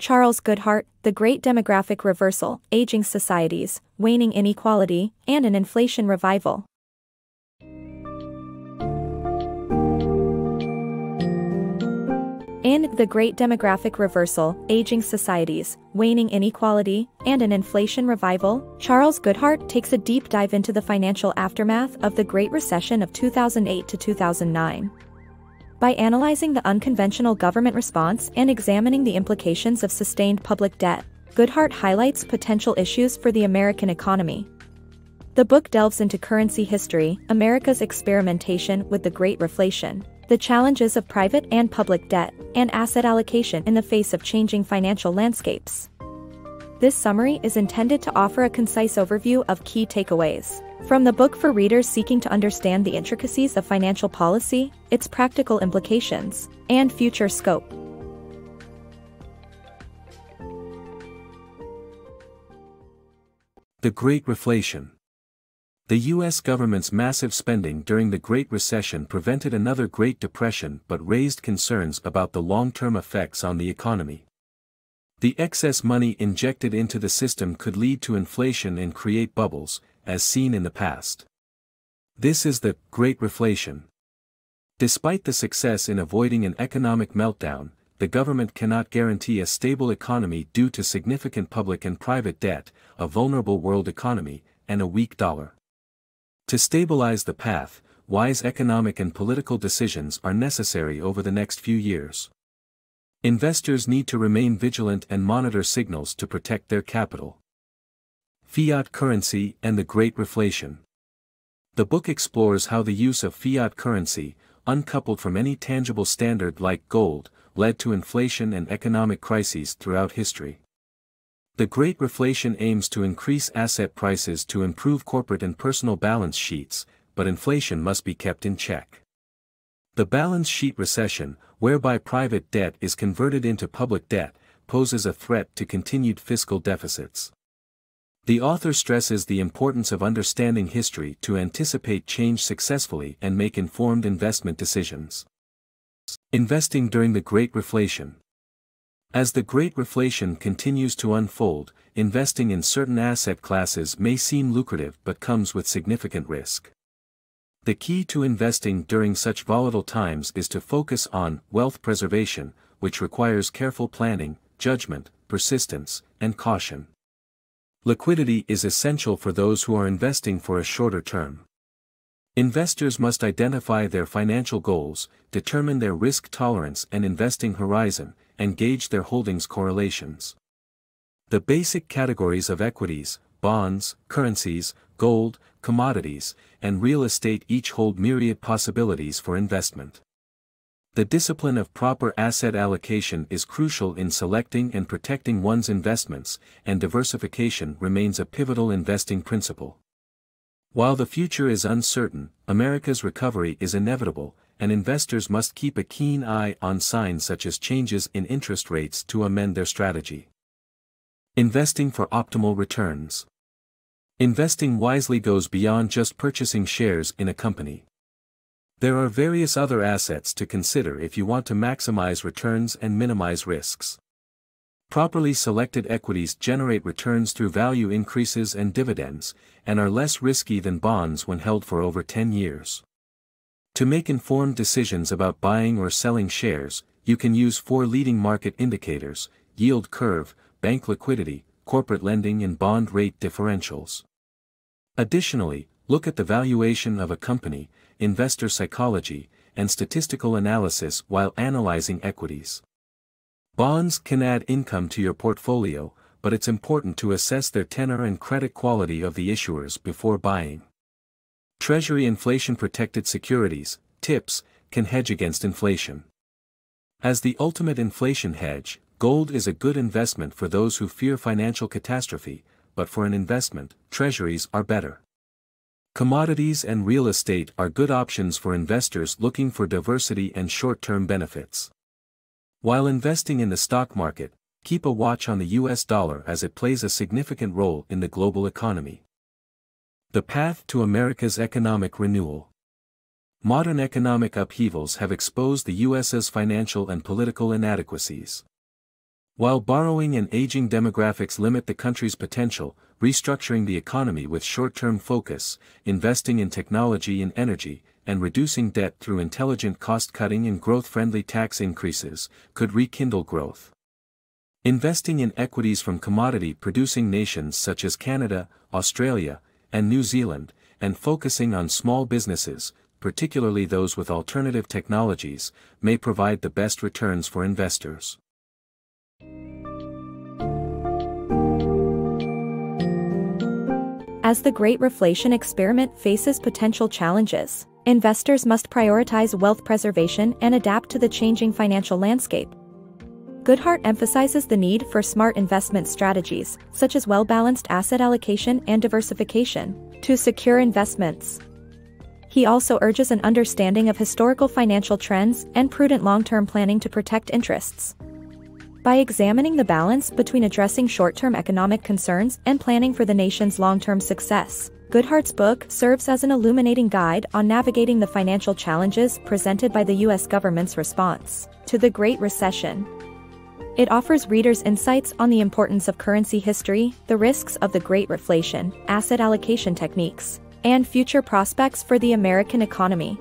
Charles Goodhart, The Great Demographic Reversal, Aging Societies, Waning Inequality, and an Inflation Revival. In The Great Demographic Reversal, Aging Societies, Waning Inequality, and an Inflation Revival, Charles Goodhart takes a deep dive into the financial aftermath of the Great Recession of 2008 to 2009. By analyzing the unconventional government response and examining the implications of sustained public debt, Goodhart highlights potential issues for the American economy. The book delves into currency history, America's experimentation with the Great Reflation, the challenges of private and public debt, and asset allocation in the face of changing financial landscapes. This summary is intended to offer a concise overview of key takeaways from the book for readers seeking to understand the intricacies of financial policy, its practical implications, and future scope. The Great Reflation. The U.S. government's massive spending during the Great Recession prevented another Great Depression but raised concerns about the long-term effects on the economy. The excess money injected into the system could lead to inflation and create bubbles, as seen in the past. This is the Great Reflation. Despite the success in avoiding an economic meltdown, the government cannot guarantee a stable economy due to significant public and private debt, a vulnerable world economy, and a weak dollar. To stabilize the path, wise economic and political decisions are necessary over the next few years. Investors need to remain vigilant and monitor signals to protect their capital. Fiat currency and the Great Reflation. The book explores how the use of fiat currency, uncoupled from any tangible standard like gold, led to inflation and economic crises throughout history. The Great Reflation aims to increase asset prices to improve corporate and personal balance sheets, but inflation must be kept in check. The balance sheet recession, whereby private debt is converted into public debt, poses a threat to continued fiscal deficits. The author stresses the importance of understanding history to anticipate change successfully and make informed investment decisions. Investing during the Great Reflation. As the Great Reflation continues to unfold, investing in certain asset classes may seem lucrative but comes with significant risk. The key to investing during such volatile times is to focus on wealth preservation, which requires careful planning, judgment, persistence, and caution. Liquidity is essential for those who are investing for a shorter term. Investors must identify their financial goals, determine their risk tolerance and investing horizon, and gauge their holdings correlations. The basic categories of equities, bonds, currencies, gold, commodities, and real estate each hold myriad possibilities for investment. The discipline of proper asset allocation is crucial in selecting and protecting one's investments, and diversification remains a pivotal investing principle. While the future is uncertain, America's recovery is inevitable, and investors must keep a keen eye on signs such as changes in interest rates to amend their strategy. Investing for optimal returns. Investing wisely goes beyond just purchasing shares in a company. There are various other assets to consider if you want to maximize returns and minimize risks. Properly selected equities generate returns through value increases and dividends, and are less risky than bonds when held for over 10 years. To make informed decisions about buying or selling shares, you can use 4 leading market indicators: yield curve, bank liquidity, corporate lending and bond rate differentials. Additionally, look at the valuation of a company, investor psychology, and statistical analysis while analyzing equities. Bonds can add income to your portfolio, but it's important to assess their tenor and credit quality of the issuers before buying. Treasury inflation-protected securities, TIPS, can hedge against inflation. As the ultimate inflation hedge, gold is a good investment for those who fear financial catastrophe, but for an investment, treasuries are better. Commodities and real estate are good options for investors looking for diversity and short-term benefits. While investing in the stock market, keep a watch on the US dollar as it plays a significant role in the global economy. The path to America's economic renewal. Modern economic upheavals have exposed the US's financial and political inadequacies. While borrowing and aging demographics limit the country's potential, restructuring the economy with short-term focus, investing in technology and energy, and reducing debt through intelligent cost-cutting and growth-friendly tax increases, could rekindle growth. Investing in equities from commodity-producing nations such as Canada, Australia, and New Zealand, and focusing on small businesses, particularly those with alternative technologies, may provide the best returns for investors. As the Great Reflation experiment faces potential challenges, investors must prioritize wealth preservation and adapt to the changing financial landscape. Goodhart emphasizes the need for smart investment strategies, such as well-balanced asset allocation and diversification, to secure investments. He also urges an understanding of historical financial trends and prudent long-term planning to protect interests. By examining the balance between addressing short-term economic concerns and planning for the nation's long-term success, Goodhart's book serves as an illuminating guide on navigating the financial challenges presented by the U.S. government's response to the Great Recession. It offers readers insights on the importance of currency history, the risks of the Great Reflation, asset allocation techniques, and future prospects for the American economy.